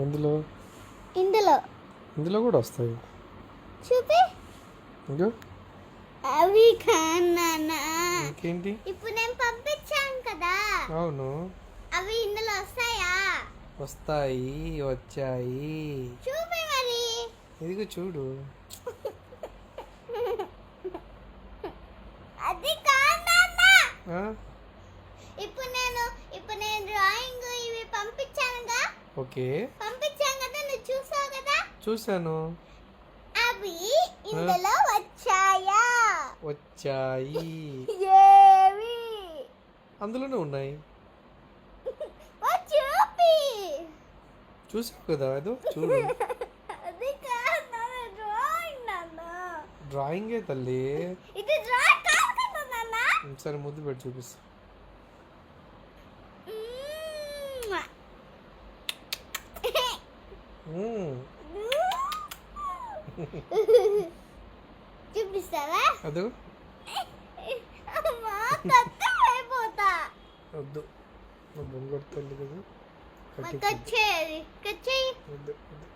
ఎందులో? ఇందులో ఇందులో కూడా వస్తాయి. చూపి. ఇంకో అవి కానా? ఇంకేంటి? ఇప్పుడు నేను పంపించాను కదా, అవును, అవి ఇందులో వస్తాయా? వస్తాయి, వచ్చాయి. చూపి మరి. ఇదిగో చూడు. అది కానా? ఆ? ఇప్పుడు నేను డ్రాయింగ్ ఇవి పంపించానుగా. ఓకే, పంపించాను కదా, నువ్వు చూసావు కదా. చూశాను. అవి ఇందులో వచ్చాయా? వచ్చాయి, ఏవి? అందులోనే ఉన్నాయి. ఓ చూపి. చూసావు కదా, అదో చూడు. అది కాదు డ్రాయింగ్ నాన్న. డ్రాయింగే తల్లి. ఇది డ్రాయింగ్ కాదు కదా నాన్న. సరే ముద్దు పెట్టి చూపిస్తా. మ్మ్. చూపిస్తావా? అదో అమ్మా కట్టమైపోతా. వద్దు, నువ్వు బొమ్మ కొడుతుంది కదా. కచ్చేది కచ్చేయి. వద్దు, వద్దు.